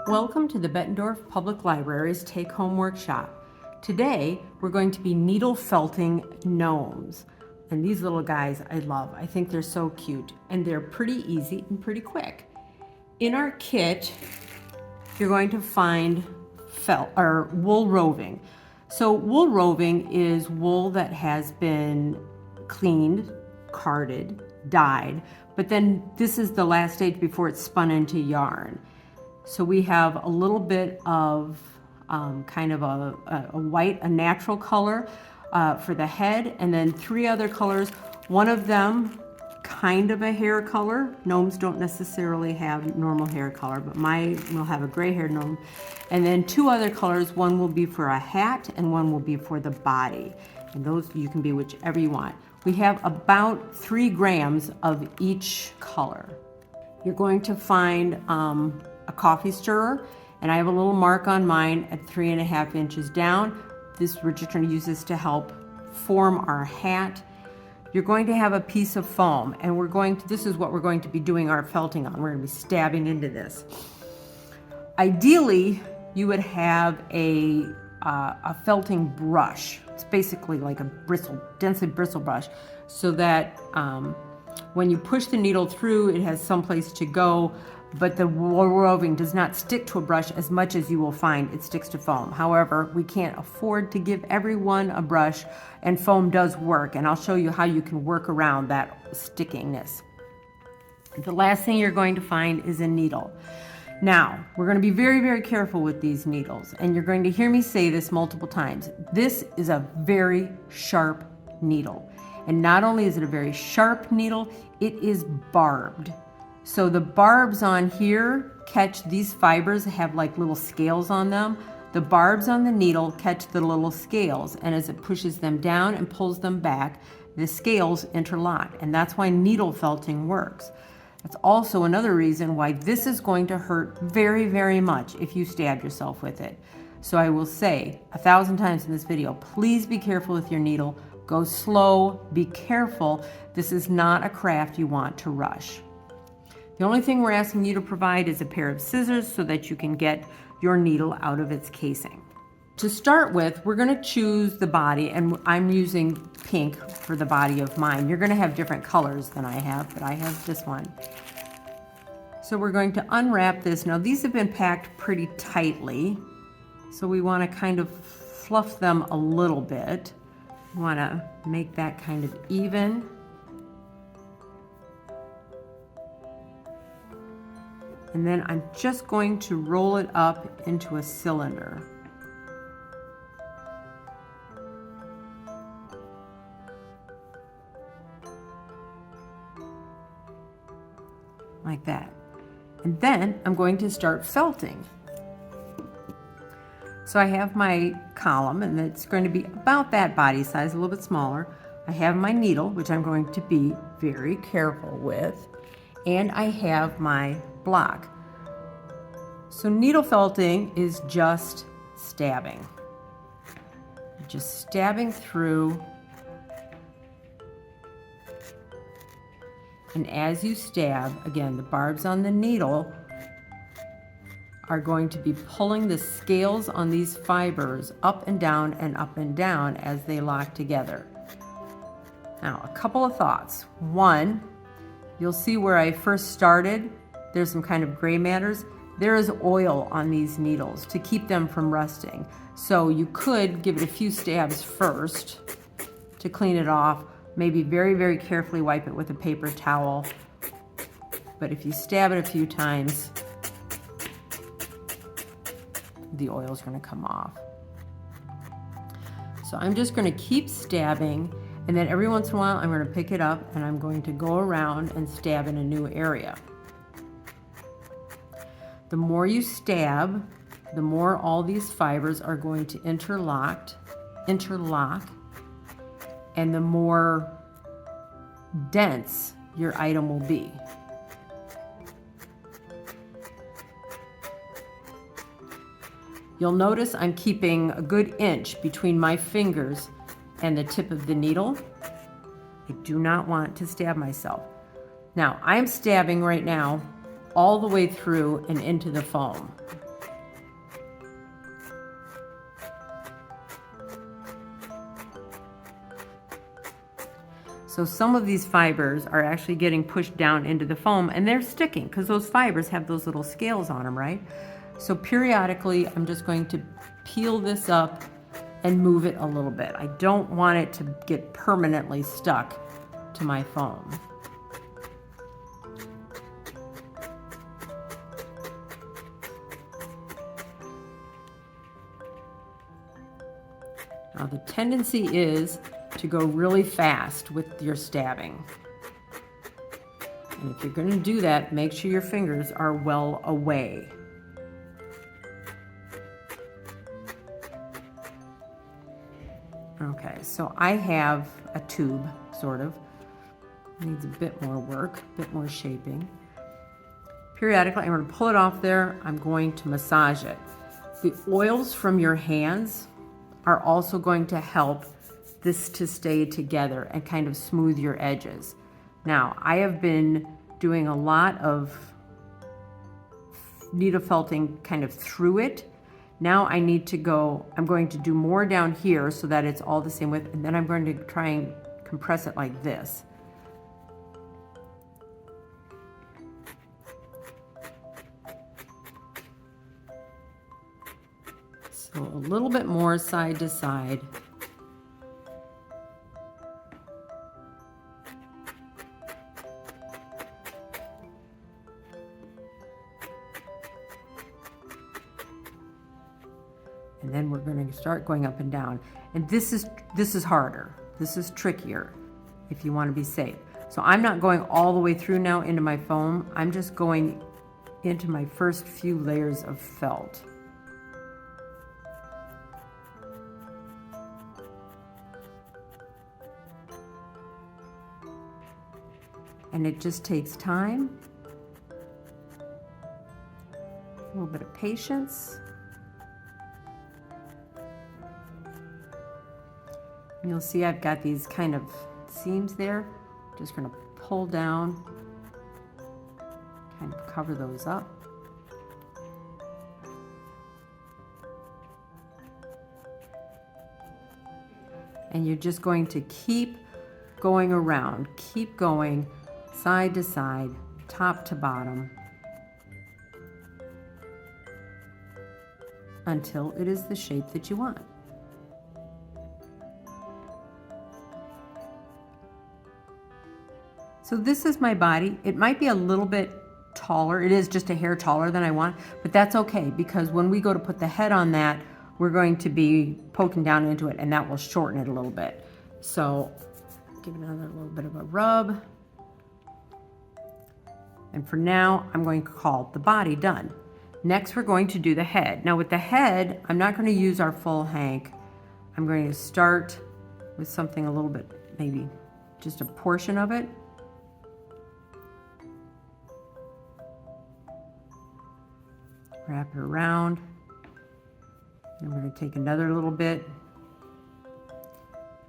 Welcome to the Bettendorf Public Library's Take-Home Workshop. Today, we're going to be needle felting gnomes. And these little guys I love. I think they're so cute. And they're pretty easy and pretty quick. In our kit, you're going to find wool roving. So wool roving is wool that has been cleaned, carded, dyed, but then this is the last stage before it's spun into yarn. So we have a little bit of kind of a white, a natural color for the head, and then 3 other colors. One of them kind of a hair color. Gnomes don't necessarily have normal hair color, but mine will have a gray-haired gnome. And then 2 other colors. One will be for a hat and one will be for the body. And those you can be whichever you want. We have about 3 grams of each color. You're going to find a coffee stirrer, and I have a little mark on mine at 3.5 inches down. We're just going to use this to help form our hat. You're going to have a piece of foam, and this is what we're going to be doing our felting on. We're going to be stabbing into this. Ideally, you would have a felting brush. It's basically like a densely bristle brush, so that when you push the needle through, it has some place to go, but the wool roving does not stick to a brush as much as you will find it sticks to foam. However, we can't afford to give everyone a brush, and foam does work, and I'll show you how you can work around that stickiness. The last thing you're going to find is a needle. Now, we're going to be very, very careful with these needles, and you're going to hear me say this multiple times. This is a very sharp needle, and not only is it a very sharp needle, it is barbed. So the barbs on here catch these fibers, have like little scales on them. The barbs on the needle catch the little scales, and as it pushes them down and pulls them back, the scales interlock, and that's why needle felting works. That's also another reason why this is going to hurt very, very much if you stab yourself with it. So I will say 1,000 times in this video, please be careful with your needle. Go slow, be careful. This is not a craft you want to rush. The only thing we're asking you to provide is a pair of scissors so that you can get your needle out of its casing. To start with, we're going to choose the body, and I'm using pink for the body of mine. You're going to have different colors than I have, but I have this one. So we're going to unwrap this. Now these have been packed pretty tightly, so we want to kind of fluff them a little bit. We want to make that kind of even. And then I'm just going to roll it up into a cylinder. Like that. And then I'm going to start felting. So I have my column, and it's going to be about that body size, a little bit smaller. I have my needle, which I'm going to be very careful with, and I have my block. So needle felting is just stabbing. Just stabbing through. And as you stab, again, the barbs on the needle are going to be pulling the scales on these fibers up and down and up and down as they lock together. Now, a couple of thoughts. One, you'll see where I first started, there's some kind of gray matters. There is oil on these needles to keep them from rusting. So you could give it a few stabs first to clean it off. Maybe very, very carefully wipe it with a paper towel. But if you stab it a few times, the oil is going to come off. So I'm just going to keep stabbing, and then every once in a while I'm going to pick it up and I'm going to go around and stab in a new area. The more you stab, the more all these fibers are going to interlock, and the more dense your item will be. You'll notice I'm keeping a good inch between my fingers and the tip of the needle. I do not want to stab myself. Now, I'm stabbing right now all the way through and into the foam. So some of these fibers are actually getting pushed down into the foam, and they're sticking because those fibers have those little scales on them, right? So periodically, I'm just going to peel this up and move it a little bit. I don't want it to get permanently stuck to my foam. Now the tendency is to go really fast with your stabbing. And if you're going to do that, make sure your fingers are well away. Okay, so I have a tube, sort of. Needs a bit more work, a bit more shaping. Periodically, I'm going to pull it off there. I'm going to massage it. The oils from your hands are also going to help this to stay together and kind of smooth your edges. Now, I have been doing a lot of needle felting kind of through it. Now I need to go, I'm going to do more down here so that it's all the same width, and then I'm going to try and compress it like this. So a little bit more side to side. And then we're going to start going up and down. And this is harder. This is trickier if you want to be safe. So I'm not going all the way through now into my foam. I'm just going into my first few layers of felt. And it just takes time, a little bit of patience. And you'll see I've got these kind of seams there. Just going to pull down, kind of cover those up. And you're just going to keep going around, keep going side to side, top to bottom, until it is the shape that you want. So this is my body. It might be a little bit taller. It is just a hair taller than I want, but that's okay because when we go to put the head on that, we're going to be poking down into it and that will shorten it a little bit. So give it another little bit of a rub. And for now, I'm going to call the body done. Next, we're going to do the head. Now with the head, I'm not going to use our full hank. I'm going to start with something a little bit, maybe just a portion of it. Wrap it around. And we're going to take another little bit,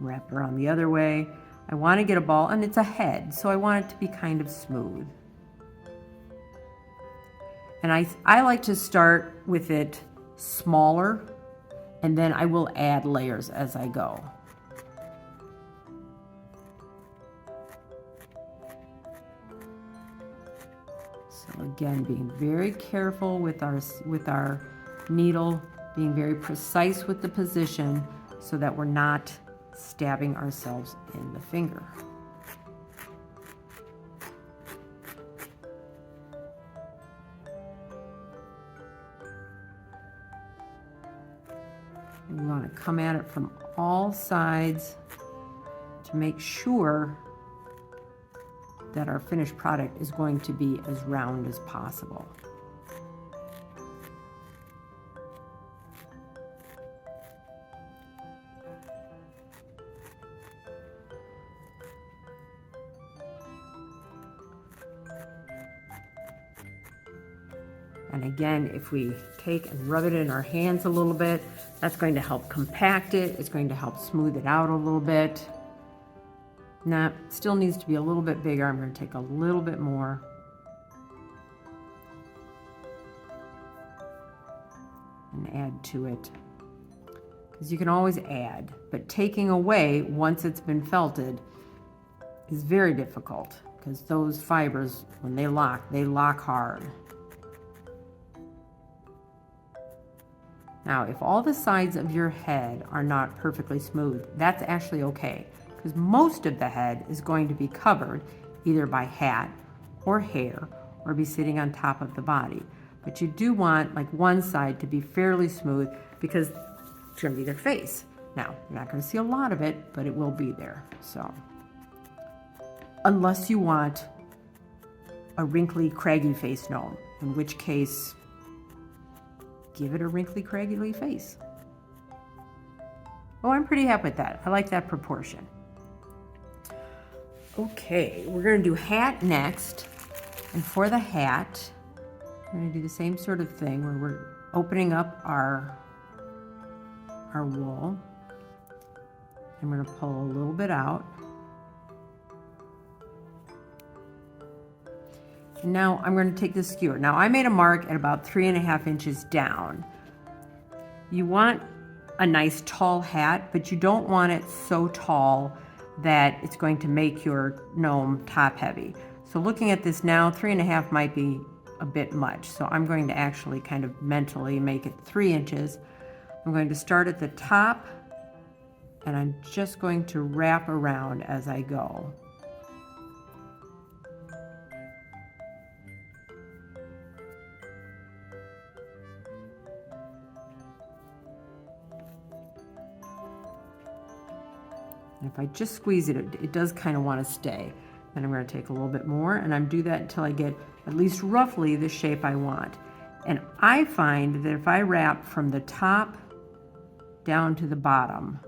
wrap it around the other way. I want to get a ball, and it's a head, so I want it to be kind of smooth. And I like to start with it smaller, and then I will add layers as I go. So again, being very careful with our needle, being very precise with the position so that we're not stabbing ourselves in the finger. We want to come at it from all sides to make sure that our finished product is going to be as round as possible. And again, if we take and rub it in our hands a little bit, that's going to help compact it. It's going to help smooth it out a little bit. Now, it still needs to be a little bit bigger. I'm going to take a little bit more. And add to it. Because you can always add, but taking away once it's been felted is very difficult because those fibers, when they lock hard. Now, if all the sides of your head are not perfectly smooth, that's actually okay, because most of the head is going to be covered either by hat or hair or be sitting on top of the body. But you do want like one side to be fairly smooth because it's going to be their face. Now, you're not going to see a lot of it, but it will be there. So, unless you want a wrinkly, craggy face gnome, in which case, give it a wrinkly, craggy face. Oh, I'm pretty happy with that. I like that proportion. Okay, we're going to do hat next. And for the hat, we're going to do the same sort of thing where we're opening up our wool. I'm going to pull a little bit out. And now I'm going to take this skewer. Now I made a mark at about 3.5 inches down. You want a nice tall hat, but you don't want it so tall that it's going to make your gnome top heavy. So looking at this now, 3.5 might be a bit much. So I'm going to actually kind of mentally make it 3 inches. I'm going to start at the top, and I'm just going to wrap around as I go. And if I just squeeze it, it does kind of want to stay. Then I'm going to take a little bit more, and I'm do that until I get at least roughly the shape I want. And I find that if I wrap from the top down to the bottom,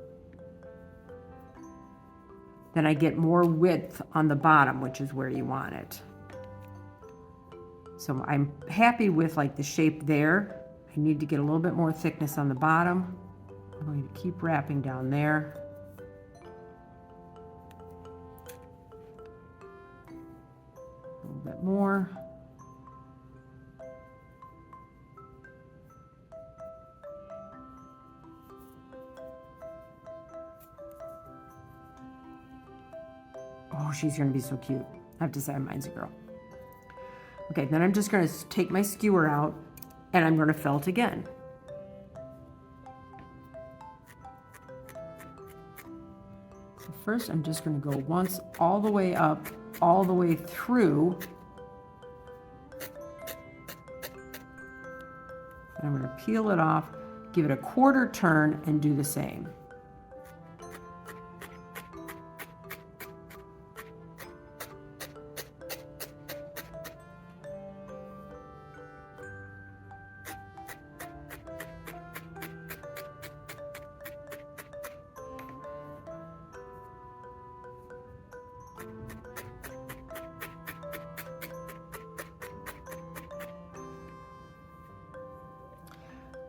then I get more width on the bottom, which is where you want it. So I'm happy with like the shape there. I need to get a little bit more thickness on the bottom. I'm going to keep wrapping down there. A little bit more. Oh, she's going to be so cute. I have to say, mine's a girl. Okay, then I'm just going to take my skewer out, and I'm going to felt again. So first, I'm just going to go once all the way up, all the way through. And I'm going to peel it off, give it a quarter turn, and do the same.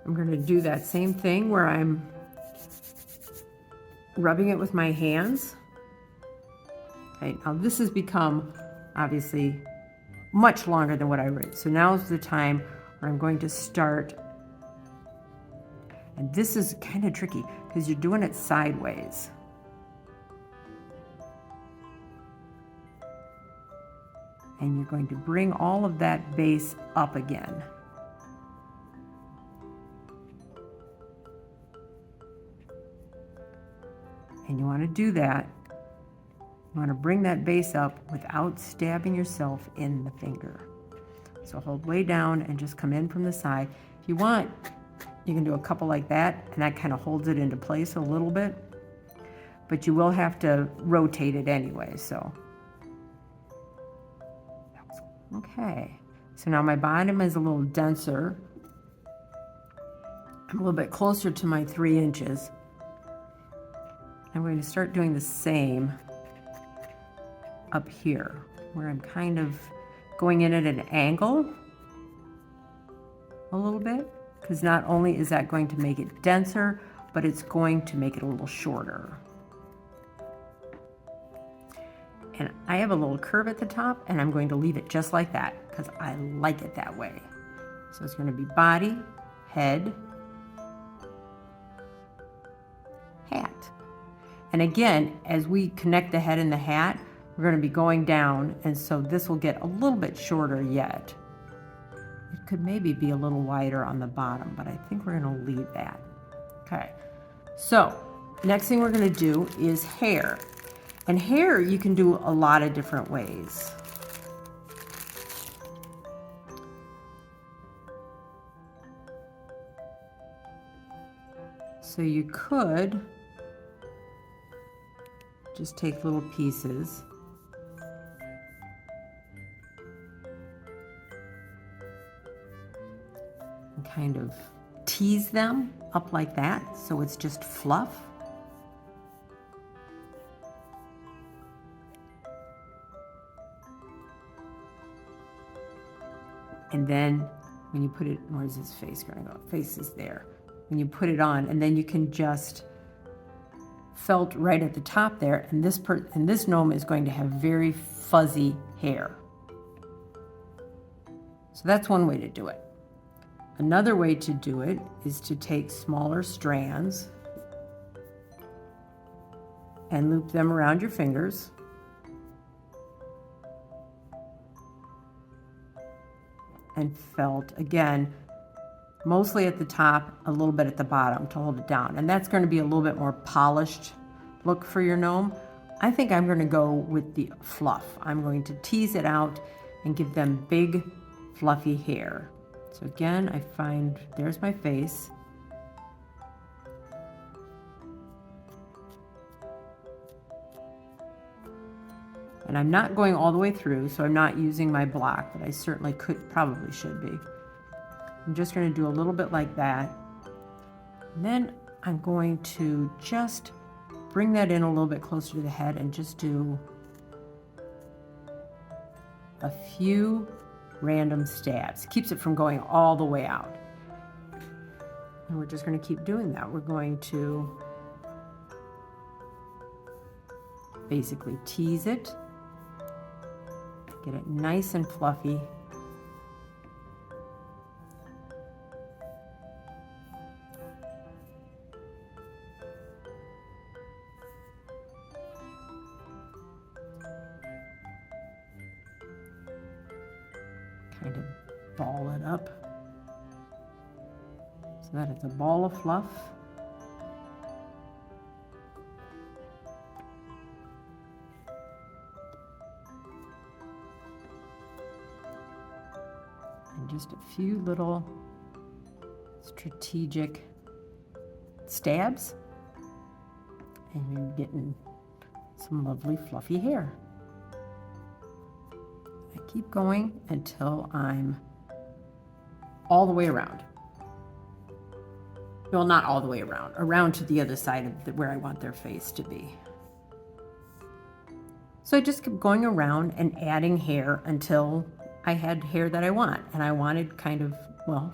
I'm going to do that same thing where I'm rubbing it with my hands. Okay, now this has become obviously much longer than what I wrote. So now is the time where I'm going to start. And this is kind of tricky because you're doing it sideways. And you're going to bring all of that base up again. And you want to do that. You want to bring that base up without stabbing yourself in the finger. So hold way down and just come in from the side. If you want, you can do a couple like that, and that kind of holds it into place a little bit. But you will have to rotate it anyway, so. Okay, so now my bottom is a little denser. I'm a little bit closer to my 3 inches. I'm going to start doing the same up here, where I'm kind of going in at an angle a little bit, because not only is that going to make it denser, but it's going to make it a little shorter. And I have a little curve at the top, and I'm going to leave it just like that, because I like it that way. So it's going to be body, head, hat. And again, as we connect the head and the hat, we're going to be going down, and so this will get a little bit shorter yet. It could maybe be a little wider on the bottom, but I think we're going to leave that. Okay, so next thing we're going to do is hair. And hair you can do a lot of different ways. So you could just take little pieces and kind of tease them up like that, so it's just fluff. And then when you put it, where's his face going to go? Face is there. When you put it on, and then you can just felt right at the top there, and this gnome is going to have very fuzzy hair. So that's one way to do it. Another way to do it is to take smaller strands and loop them around your fingers. And felt, again, mostly at the top, a little bit at the bottom to hold it down. And that's going to be a little bit more polished look for your gnome. I think I'm going to go with the fluff. I'm going to tease it out and give them big, fluffy hair. So again, I find, there's my face. And I'm not going all the way through, so I'm not using my block, but I certainly probably should be. I'm just going to do a little bit like that. And then I'm going to just bring that in a little bit closer to the head and just do a few random stabs. Keeps it from going all the way out. And we're just going to keep doing that. We're going to basically tease it. Get it nice and fluffy. Kind of ball it up so that it's a ball of fluff. Just a few little strategic stabs, and you're getting some lovely fluffy hair. I keep going until I'm all the way around. Well, not all the way around, around to the other side of where I want their face to be. So I just kept going around and adding hair until I had hair that I want, and I wanted kind of, well,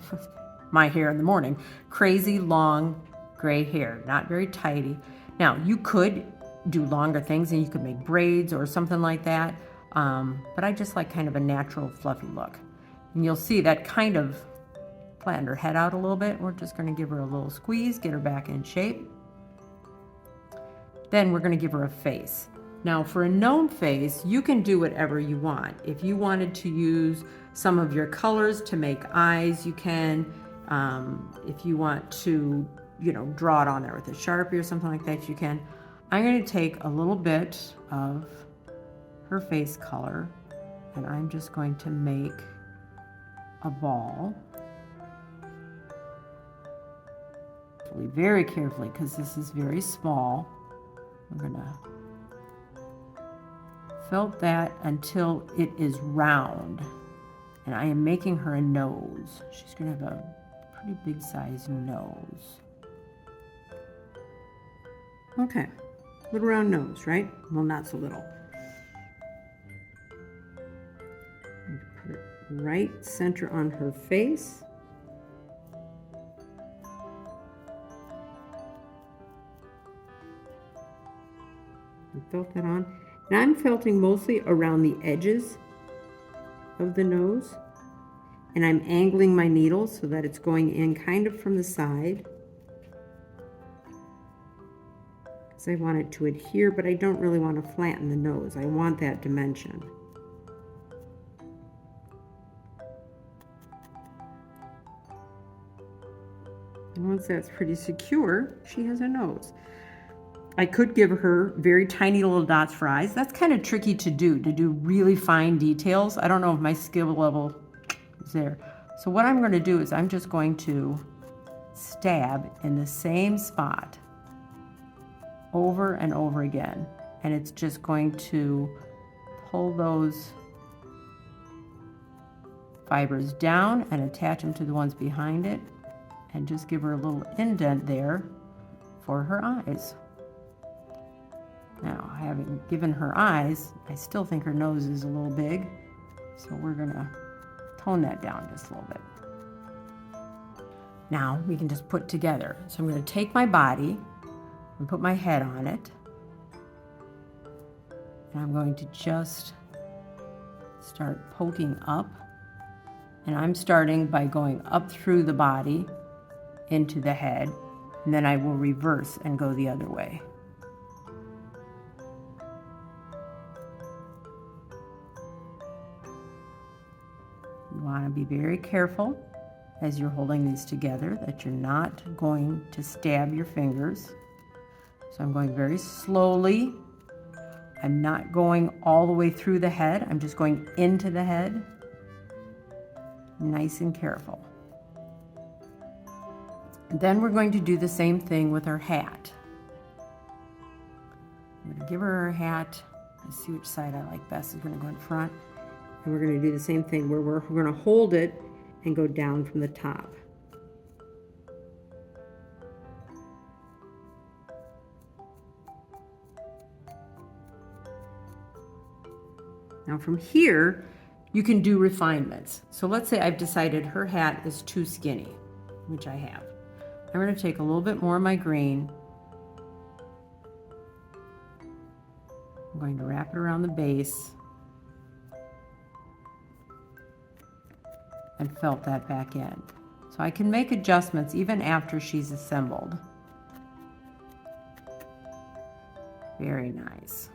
my hair in the morning, crazy long gray hair, not very tidy. Now, you could do longer things and you could make braids or something like that, but I just like kind of a natural fluffy look. And you'll see that kind of flattened her head out a little bit. We're just going to give her a little squeeze, get her back in shape. Then we're going to give her a face. Now for a gnome face, you can do whatever you want. If you wanted to use some of your colors to make eyes, you can. If you want to, draw it on there with a Sharpie or something like that, you can. I'm going to take a little bit of her face color and I'm just going to make a ball. Very carefully, because this is very small. We're going to felt that until it is round, and I am making her a nose. She's going to have a pretty big size nose. Okay, little round nose, right? Well, not so little. I'm going to put it right center on her face. I felt that on. And I'm felting mostly around the edges of the nose. And I'm angling my needle so that it's going in kind of from the side. because I want it to adhere, but I don't really want to flatten the nose. I want that dimension. And once that's pretty secure, she has a nose. I could give her very tiny little dots for eyes. That's kind of tricky to do really fine details. I don't know if my skill level is there. So what I'm going to do is I'm just going to stab in the same spot over and over again. And it's just going to pull those fibers down and attach them to the ones behind it, and just give her a little indent there for her eyes. Now, having given her eyes, I still think her nose is a little big, so we're gonna tone that down just a little bit. Now we can just put together. So I'm gonna take my body and put my head on it, and I'm going to just start poking up, and I'm starting by going up through the body into the head, and then I will reverse and go the other way. You want to be very careful as you're holding these together that you're not going to stab your fingers. So I'm going very slowly. I'm not going all the way through the head. I'm just going into the head. Nice and careful. Then we're going to do the same thing with her hat. I'm going to give her her hat. Let's see which side I like best. Is going to go in front. And we're going to do the same thing where we're going to hold it and go down from the top. Now from here, you can do refinements. So let's say I've decided her hat is too skinny, which I have. I'm going to take a little bit more of my green. I'm going to wrap it around the base and felt that back in. So I can make adjustments even after she's assembled. Very nice.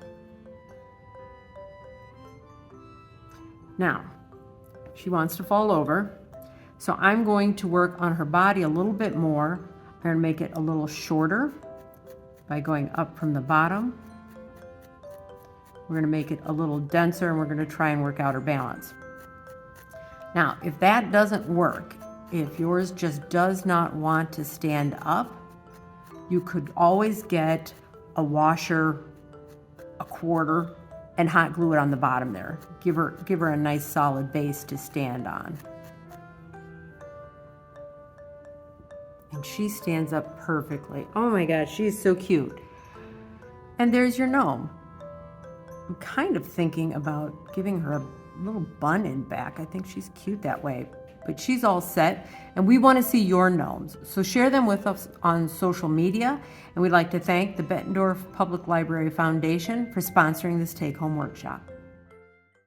Now, she wants to fall over, so I'm going to work on her body a little bit more. I'm going to make it a little shorter by going up from the bottom. We're going to make it a little denser, and we're going to try and work out her balance. Now, if that doesn't work, if yours just does not want to stand up, you could always get a washer, a quarter, and hot glue it on the bottom there. Give her a nice solid base to stand on. And she stands up perfectly. Oh my gosh, she's so cute. And there's your gnome. I'm kind of thinking about giving her a little bun in back. I think she's cute that way. But she's all set, and we want to see your gnomes. So share them with us on social media, and we'd like to thank the Bettendorf Public Library Foundation for sponsoring this take-home workshop.